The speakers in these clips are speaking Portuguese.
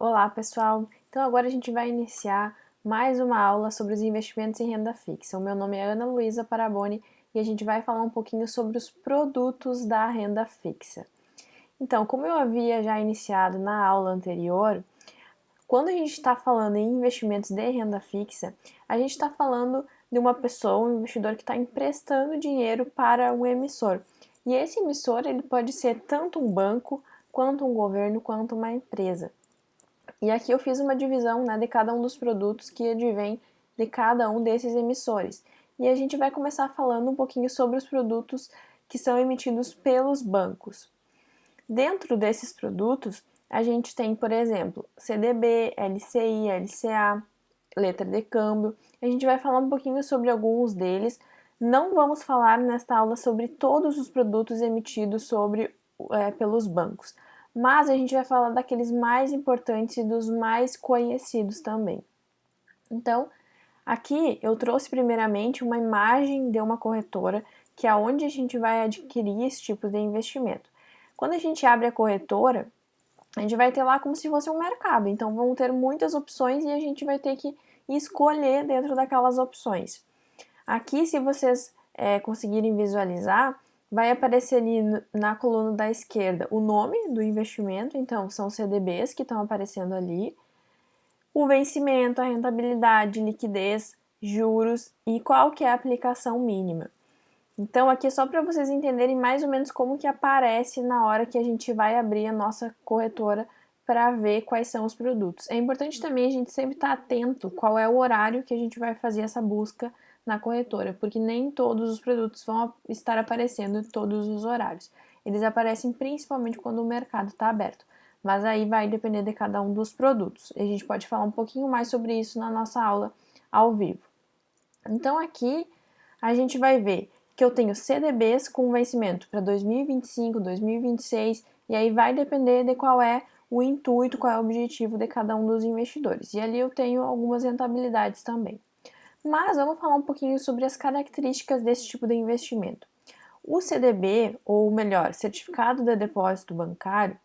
Olá, pessoal! Então agora a gente vai iniciar mais uma aula sobre os investimentos em renda fixa. O meu nome é Ana Luísa Paraboni e a gente vai falar um pouquinho sobre os produtos da renda fixa. Então, como eu havia já iniciado na aula anterior, quando a gente está falando em investimentos de renda fixa, a gente está falando de uma pessoa, um investidor que está emprestando dinheiro para um emissor. E esse emissor ele pode ser tanto um banco, quanto um governo, quanto uma empresa. E aqui eu fiz uma divisão, né, de cada um dos produtos que advém de cada um desses emissores. E a gente vai começar falando um pouquinho sobre os produtos que são emitidos pelos bancos. Dentro desses produtos, a gente tem, por exemplo, CDB, LCI, LCA, letra de câmbio. A gente vai falar um pouquinho sobre alguns deles. Não vamos falar nesta aula sobre todos os produtos emitidos pelos bancos, mas a gente vai falar daqueles mais importantes e dos mais conhecidos também. Então, aqui eu trouxe primeiramente uma imagem de uma corretora, que é onde a gente vai adquirir esse tipo de investimento. Quando a gente abre a corretora, a gente vai ter lá como se fosse um mercado, então vão ter muitas opções e a gente vai ter que escolher dentro daquelas opções. Aqui, se vocês conseguirem visualizar, vai aparecer ali na coluna da esquerda o nome do investimento, então são CDBs que estão aparecendo ali, o vencimento, a rentabilidade, liquidez, juros e qual que é a aplicação mínima. Então aqui é só para vocês entenderem mais ou menos como que aparece na hora que a gente vai abrir a nossa corretora para ver quais são os produtos. É importante também a gente sempre estar atento qual é o horário que a gente vai fazer essa busca na corretora, porque nem todos os produtos vão estar aparecendo em todos os horários. Eles aparecem principalmente quando o mercado está aberto, mas aí vai depender de cada um dos produtos. A gente pode falar um pouquinho mais sobre isso na nossa aula ao vivo. Então aqui a gente vai ver que eu tenho CDBs com vencimento para 2025, 2026, e aí vai depender de qual é o intuito, qual é o objetivo de cada um dos investidores. E ali eu tenho algumas rentabilidades também. Mas vamos falar um pouquinho sobre as características desse tipo de investimento. O CDB, ou melhor, Certificado de Depósito Bancário,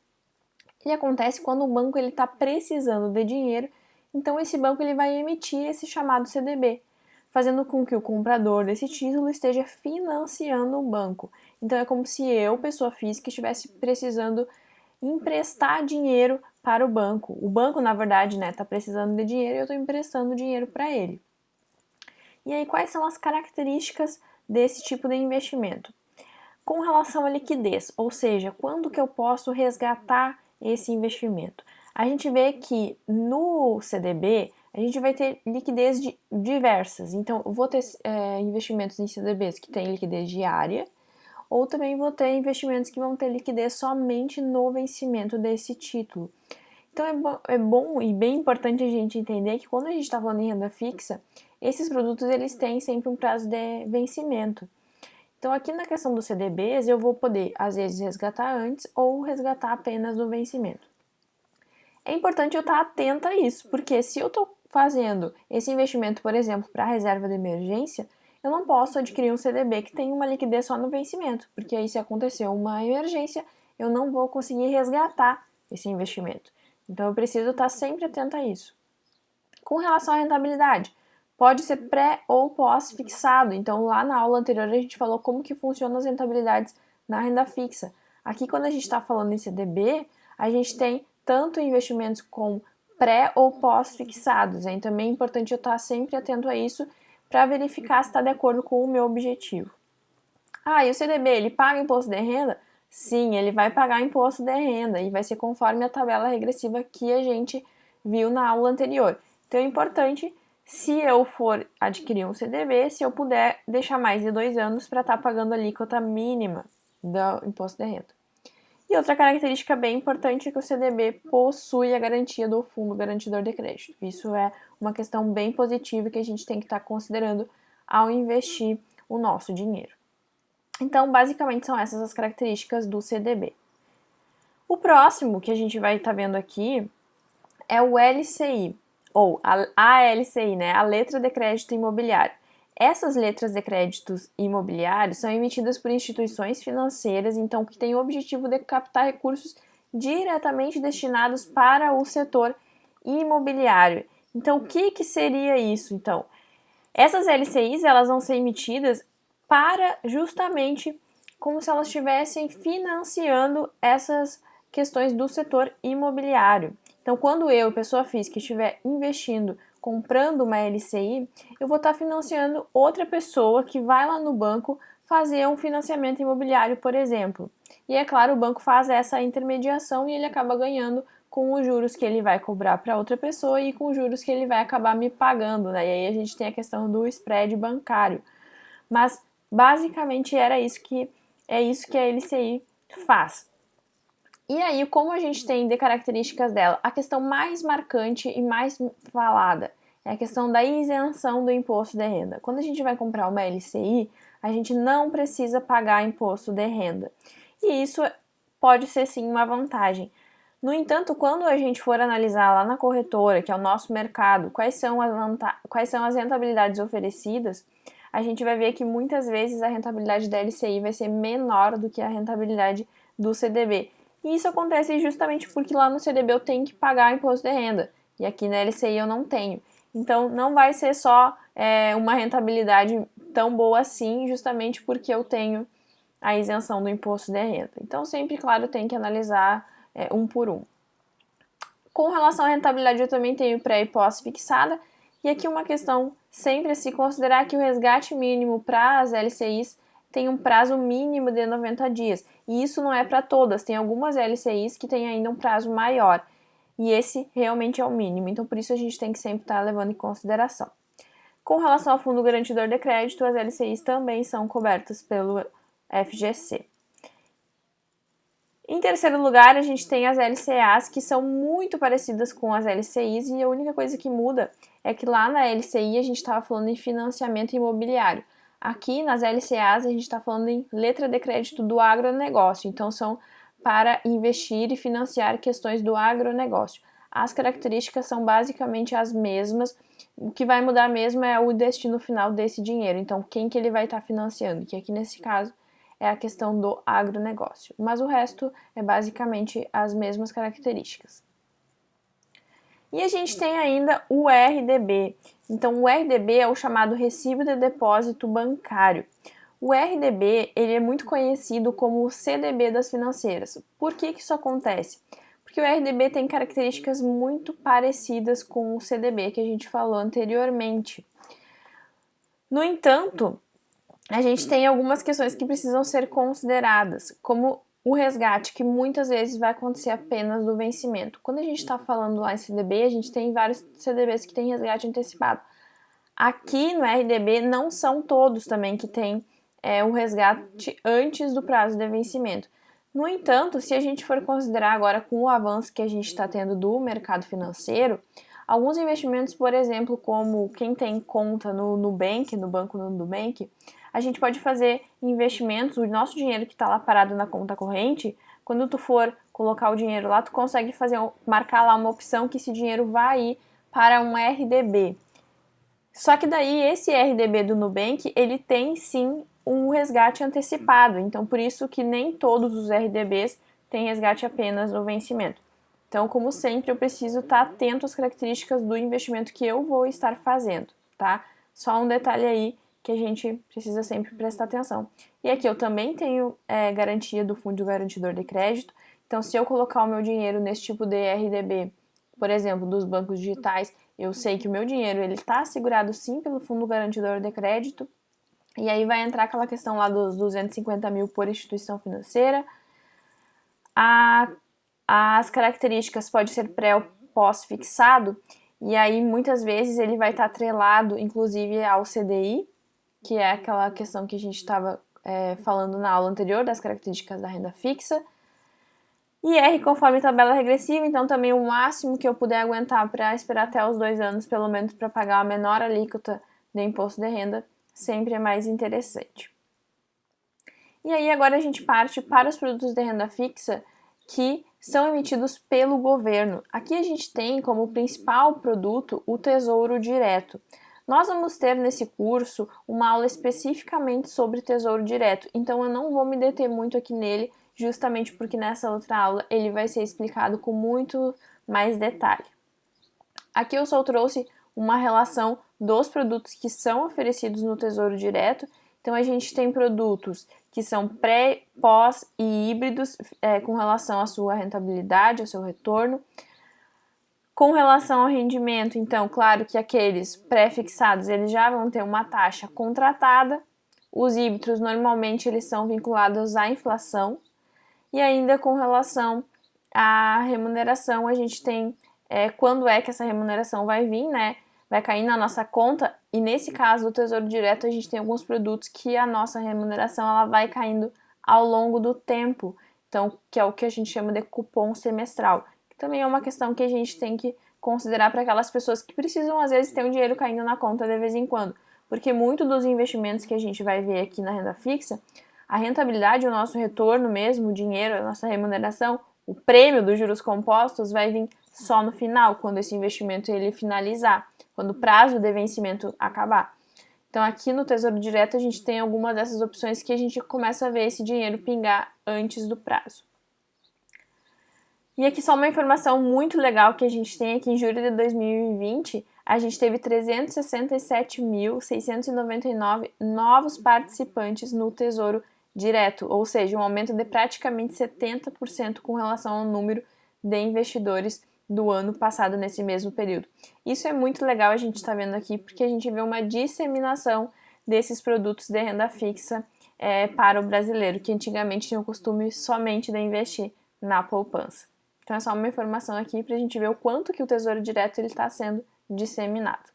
ele acontece quando o banco está precisando de dinheiro, então esse banco ele vai emitir esse chamado CDB, fazendo com que o comprador desse título esteja financiando o banco. Então é como se eu, pessoa física, estivesse precisando emprestar dinheiro para o banco. O banco, na verdade, está precisando de dinheiro e eu estou emprestando dinheiro para ele. E aí, quais são as características desse tipo de investimento? Com relação à liquidez, ou seja, quando que eu posso resgatar esse investimento? A gente vê que no CDB a gente vai ter liquidez diversas. Então, eu vou ter investimentos em CDBs que têm liquidez diária, ou também vou ter investimentos que vão ter liquidez somente no vencimento desse título. Então, é bom e bem importante a gente entender que quando a gente está falando em renda fixa, esses produtos eles têm sempre um prazo de vencimento. Então, aqui na questão dos CDBs, eu vou poder, às vezes, resgatar antes ou resgatar apenas no vencimento. É importante eu estar atenta a isso, porque se eu estou fazendo esse investimento, por exemplo, para reserva de emergência, eu não posso adquirir um CDB que tem uma liquidez só no vencimento, porque aí se acontecer uma emergência, eu não vou conseguir resgatar esse investimento. Então, eu preciso estar sempre atenta a isso. Com relação à rentabilidade, pode ser pré ou pós-fixado. Então, lá na aula anterior a gente falou como que funcionam as rentabilidades na renda fixa. Aqui, quando a gente está falando em CDB, a gente tem tanto investimentos com pré ou pós-fixados. Então, também é importante eu estar sempre atento a isso para verificar se está de acordo com o meu objetivo. Ah, e o CDB, ele paga imposto de renda? Sim, ele vai pagar imposto de renda e vai ser conforme a tabela regressiva que a gente viu na aula anterior. Então é importante, se eu for adquirir um CDB, se eu puder deixar mais de 2 anos para estar pagando a alíquota mínima do imposto de renda. E outra característica bem importante é que o CDB possui a garantia do Fundo Garantidor de Crédito. Isso é uma questão bem positiva que a gente tem que estar considerando ao investir o nosso dinheiro. Então, basicamente, são essas as características do CDB. O próximo que a gente vai estar vendo aqui é o LCI, ou a ALCI, né? A Letra de Crédito Imobiliário. Essas letras de créditos imobiliários são emitidas por instituições financeiras, então, que têm o objetivo de captar recursos diretamente destinados para o setor imobiliário. Então, o que seria isso? Então, essas LCIs, elas vão ser emitidas para justamente como se elas estivessem financiando essas questões do setor imobiliário. Então, quando eu, pessoa física, estiver investindo, comprando uma LCI, eu vou estar financiando outra pessoa que vai lá no banco fazer um financiamento imobiliário, por exemplo. E é claro, o banco faz essa intermediação e ele acaba ganhando com os juros que ele vai cobrar para outra pessoa e com os juros que ele vai acabar me pagando, né? E aí a gente tem a questão do spread bancário. Mas basicamente é isso que a LCI faz. E aí, como a gente tem de características dela, a questão mais marcante e mais falada é a questão da isenção do imposto de renda. Quando a gente vai comprar uma LCI, a gente não precisa pagar imposto de renda. E isso pode ser sim uma vantagem. No entanto, quando a gente for analisar lá na corretora, que é o nosso mercado, quais são as rentabilidades oferecidas, a gente vai ver que muitas vezes a rentabilidade da LCI vai ser menor do que a rentabilidade do CDB. E isso acontece justamente porque lá no CDB eu tenho que pagar imposto de renda e aqui na LCI eu não tenho. Então não vai ser só uma rentabilidade tão boa assim, justamente porque eu tenho a isenção do imposto de renda. Então sempre, claro, tem que analisar um por um. Com relação à rentabilidade, eu também tenho pré e pós fixada. E aqui uma questão sempre a se considerar que o resgate mínimo para as LCIs tem um prazo mínimo de 90 dias. E isso não é para todas, tem algumas LCIs que têm ainda um prazo maior. E esse realmente é o mínimo, então por isso a gente tem que sempre estar levando em consideração. Com relação ao Fundo Garantidor de Crédito, as LCIs também são cobertas pelo FGC. Em terceiro lugar, a gente tem as LCAs, que são muito parecidas com as LCIs, e a única coisa que muda é que lá na LCI a gente estava falando em financiamento imobiliário. Aqui nas LCAs a gente está falando em letra de crédito do agronegócio, então são para investir e financiar questões do agronegócio. As características são basicamente as mesmas, o que vai mudar mesmo é o destino final desse dinheiro, então quem que ele vai estar financiando, que aqui nesse caso é a questão do agronegócio, mas o resto é basicamente as mesmas características. E a gente tem ainda o RDB. Então, o RDB é o chamado Recibo de Depósito Bancário. O RDB ele é muito conhecido como o CDB das financeiras. Por que isso acontece? Porque o RDB tem características muito parecidas com o CDB que a gente falou anteriormente. No entanto, a gente tem algumas questões que precisam ser consideradas, como o resgate, que muitas vezes vai acontecer apenas do vencimento. Quando a gente está falando lá em CDB, a gente tem vários CDBs que têm resgate antecipado. Aqui no RDB não são todos também que têm o resgate antes do prazo de vencimento. No entanto, se a gente for considerar agora com o avanço que a gente está tendo do mercado financeiro, alguns investimentos, por exemplo, como quem tem conta no Nubank, no banco do Nubank, a gente pode fazer investimentos, o nosso dinheiro que está lá parado na conta corrente, quando tu for colocar o dinheiro lá, tu consegue marcar lá uma opção que esse dinheiro vai ir para um RDB. Só que daí esse RDB do Nubank, ele tem sim um resgate antecipado, então por isso que nem todos os RDBs têm resgate apenas no vencimento. Então, como sempre, eu preciso estar atento às características do investimento que eu vou estar fazendo, tá? Só um detalhe aí que a gente precisa sempre prestar atenção. E aqui eu também tenho garantia do Fundo Garantidor de Crédito, então se eu colocar o meu dinheiro nesse tipo de RDB, por exemplo, dos bancos digitais, eu sei que o meu dinheiro ele está assegurado sim pelo Fundo Garantidor de Crédito, e aí vai entrar aquela questão lá dos 250 mil por instituição financeira. As características pode ser pré ou pós-fixado, e aí muitas vezes ele vai estar atrelado, inclusive, ao CDI, que é aquela questão que a gente estava falando na aula anterior, das características da renda fixa. E R conforme tabela regressiva, então também o máximo que eu puder aguentar para esperar até os 2 anos, pelo menos para pagar a menor alíquota de imposto de renda, sempre é mais interessante. E aí agora a gente parte para os produtos de renda fixa que são emitidos pelo governo. Aqui a gente tem como principal produto o Tesouro Direto. Nós vamos ter nesse curso uma aula especificamente sobre Tesouro Direto, então eu não vou me deter muito aqui nele, justamente porque nessa outra aula ele vai ser explicado com muito mais detalhe. Aqui eu só trouxe uma relação dos produtos que são oferecidos no Tesouro Direto. Então, a gente tem produtos que são pré, pós e híbridos com relação à sua rentabilidade, ao seu retorno. Com relação ao rendimento, então, claro que aqueles pré-fixados, eles já vão ter uma taxa contratada. Os híbridos, normalmente, eles são vinculados à inflação. E ainda com relação à remuneração, a gente tem quando é que essa remuneração vai vir, né? Vai cair na nossa conta. E nesse caso do Tesouro Direto, a gente tem alguns produtos que a nossa remuneração ela vai caindo ao longo do tempo. Então, que é o que a gente chama de cupom semestral. Também é uma questão que a gente tem que considerar para aquelas pessoas que precisam, às vezes, ter um dinheiro caindo na conta de vez em quando. Porque muito dos investimentos que a gente vai ver aqui na renda fixa, a rentabilidade, o nosso retorno mesmo, o dinheiro, a nossa remuneração, o prêmio dos juros compostos vai vir só no final, quando esse investimento ele finalizar, quando o prazo de vencimento acabar. Então, aqui no Tesouro Direto, a gente tem alguma dessas opções que a gente começa a ver esse dinheiro pingar antes do prazo. E aqui só uma informação muito legal que a gente tem aqui em julho de 2020, a gente teve 367.699 novos participantes no Tesouro Direto, ou seja, um aumento de praticamente 70% com relação ao número de investidores do ano passado nesse mesmo período. Isso é muito legal a gente está vendo aqui, porque a gente vê uma disseminação desses produtos de renda fixa para o brasileiro, que antigamente tinha o costume somente de investir na poupança. Então é só uma informação aqui para a gente ver o quanto que o Tesouro Direto está sendo disseminado.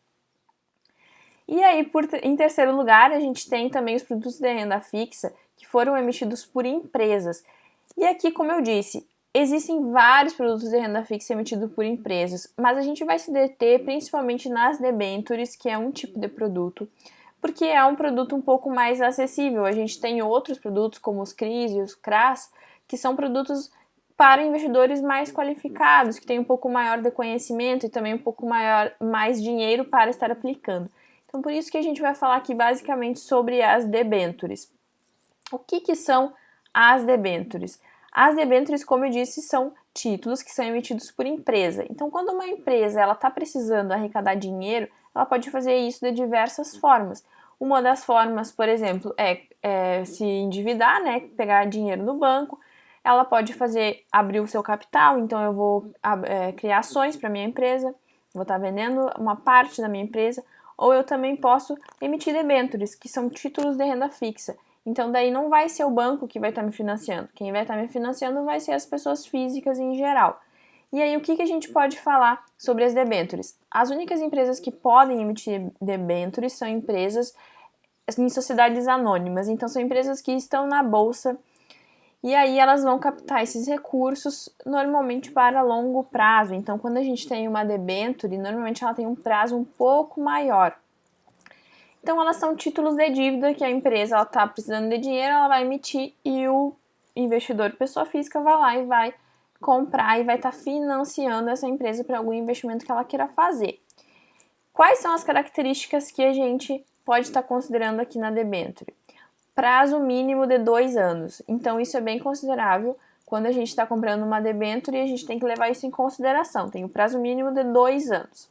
E aí, em terceiro lugar, a gente tem também os produtos de renda fixa que foram emitidos por empresas. E aqui, como eu disse, existem vários produtos de renda fixa emitidos por empresas, mas a gente vai se deter principalmente nas debêntures, que é um tipo de produto, porque é um produto um pouco mais acessível. A gente tem outros produtos, como os CRIs e os CRAs, que são produtos para investidores mais qualificados, que têm um pouco maior de conhecimento e também um pouco mais dinheiro para estar aplicando. Então, por isso que a gente vai falar aqui basicamente sobre as debêntures. O que são as debêntures? As debêntures, como eu disse, são títulos que são emitidos por empresa. Então, quando uma empresa está precisando arrecadar dinheiro, ela pode fazer isso de diversas formas. Uma das formas, por exemplo, é se endividar, né, pegar dinheiro no banco. Ela pode abrir o seu capital, então eu vou criar ações para minha empresa, vou estar vendendo uma parte da minha empresa, ou eu também posso emitir debêntures, que são títulos de renda fixa. Então daí não vai ser o banco que vai estar me financiando, quem vai estar me financiando vai ser as pessoas físicas em geral. E aí o que a gente pode falar sobre as debêntures? As únicas empresas que podem emitir debêntures são empresas em sociedades anônimas, então são empresas que estão na bolsa. E aí elas vão captar esses recursos normalmente para longo prazo. Então, quando a gente tem uma debênture, normalmente ela tem um prazo um pouco maior. Então, elas são títulos de dívida que a empresa está precisando de dinheiro, ela vai emitir e o investidor, pessoa física, vai lá e vai comprar e vai estar financiando essa empresa para algum investimento que ela queira fazer. Quais são as características que a gente pode estar considerando aqui na debênture? Prazo mínimo de 2 anos. Então, isso é bem considerável quando a gente está comprando uma debênture e a gente tem que levar isso em consideração. Tem o prazo mínimo de 2 anos.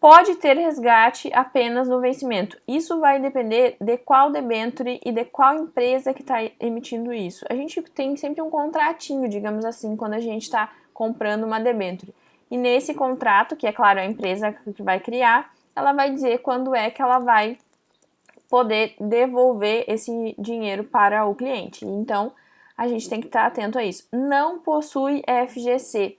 Pode ter resgate apenas no vencimento. Isso vai depender de qual debênture e de qual empresa que está emitindo isso. A gente tem sempre um contratinho, digamos assim, quando a gente está comprando uma debênture. E nesse contrato, que é claro a empresa que vai criar, ela vai dizer quando é que ela vai poder devolver esse dinheiro para o cliente. Então, a gente tem que estar atento a isso. Não possui FGC.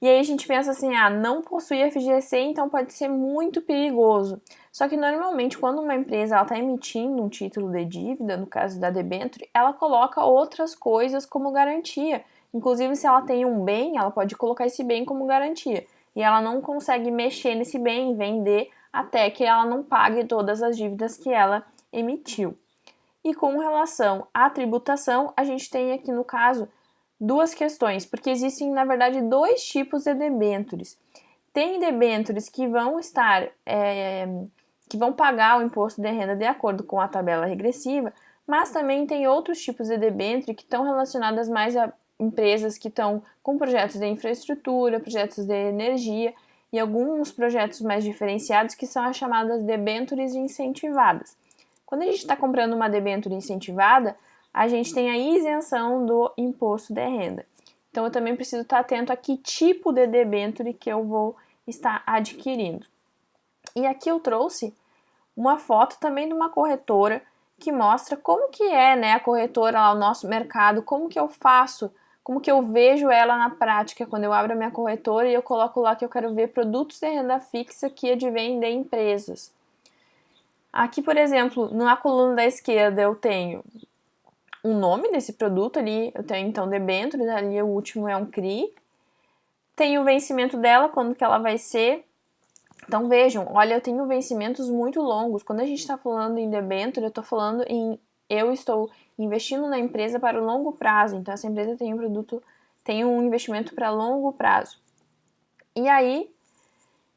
E aí a gente pensa assim, não possui FGC, então pode ser muito perigoso. Só que normalmente quando uma empresa está emitindo um título de dívida, no caso da debênture, ela coloca outras coisas como garantia. Inclusive, se ela tem um bem, ela pode colocar esse bem como garantia. E ela não consegue mexer nesse bem, vender, até que ela não pague todas as dívidas que ela emitiu. E com relação à tributação, a gente tem aqui no caso duas questões, porque existem na verdade 2 tipos de debêntures. Tem debêntures que vão que vão pagar o imposto de renda de acordo com a tabela regressiva, mas também tem outros tipos de debênture que estão relacionadas mais a empresas que estão com projetos de infraestrutura, projetos de energia. e alguns projetos mais diferenciados que são as chamadas debêntures incentivadas. Quando a gente está comprando uma debênture incentivada, a gente tem a isenção do imposto de renda. Então eu também preciso estar atento a que tipo de debênture que eu vou estar adquirindo. E aqui eu trouxe uma foto também de uma corretora que mostra como que é, né, a corretora lá, o nosso mercado, como que eu faço, como que eu vejo ela na prática quando eu abro a minha corretora e eu coloco lá que eu quero ver produtos de renda fixa que advêm de empresas. Aqui, por exemplo, na coluna da esquerda eu tenho o nome desse produto ali, eu tenho então debêntures, ali o último é um CRI, tem o vencimento dela, quando que ela vai ser. Então vejam, olha, eu tenho vencimentos muito longos. Quando a gente está falando em debênture, eu estou falando em eu estou investindo na empresa para o longo prazo. Então essa empresa tem um produto, tem um investimento para longo prazo. E aí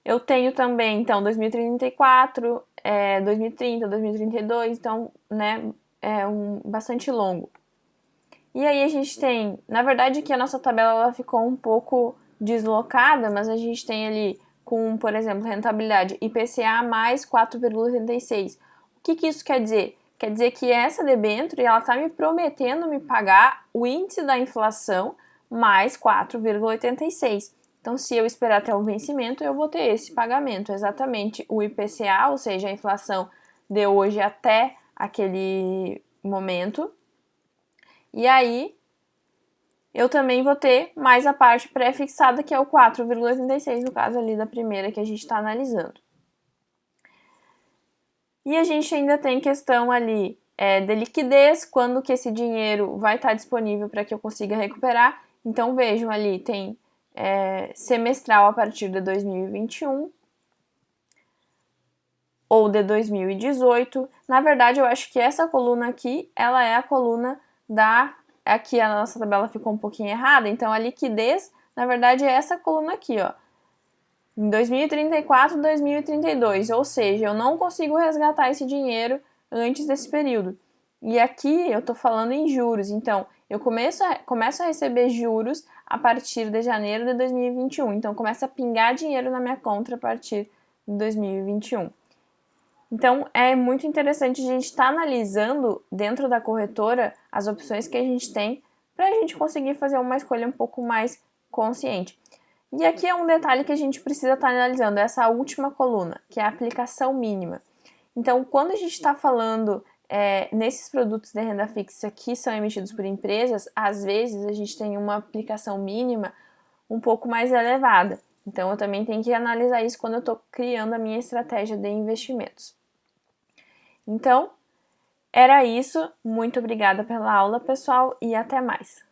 eu tenho também, então, 2034, 2030, 2032, então, né, é bastante longo. E aí a gente tem, na verdade aqui a nossa tabela ela ficou um pouco deslocada, mas a gente tem ali com, por exemplo, rentabilidade IPCA mais 4,86. O que isso quer dizer? Quer dizer que essa debênture ela está me prometendo me pagar o índice da inflação mais 4,86. Então, se eu esperar até o vencimento, eu vou ter esse pagamento, exatamente o IPCA, ou seja, a inflação de hoje até aquele momento. E aí, eu também vou ter mais a parte pré-fixada, que é o 4,86, no caso ali da primeira que a gente está analisando. E a gente ainda tem questão ali de liquidez, quando que esse dinheiro vai estar disponível para que eu consiga recuperar. Então, vejam ali, tem semestral a partir de 2021 ou de 2018. Na verdade, eu acho que essa coluna aqui, ela é a coluna da... Aqui a nossa tabela ficou um pouquinho errada, então a liquidez, na verdade, é essa coluna aqui, ó. Em 2034, 2032, ou seja, eu não consigo resgatar esse dinheiro antes desse período. E aqui eu tô falando em juros, então eu começo a receber juros a partir de janeiro de 2021. Então começa a pingar dinheiro na minha conta a partir de 2021. Então é muito interessante a gente estar analisando dentro da corretora as opções que a gente tem para a gente conseguir fazer uma escolha um pouco mais consciente. E aqui é um detalhe que a gente precisa estar analisando, essa última coluna, que é a aplicação mínima. Então, quando a gente está falando nesses produtos de renda fixa que são emitidos por empresas, às vezes a gente tem uma aplicação mínima um pouco mais elevada. Então, eu também tenho que analisar isso quando eu estou criando a minha estratégia de investimentos. Então, era isso. Muito obrigada pela aula, pessoal, e até mais!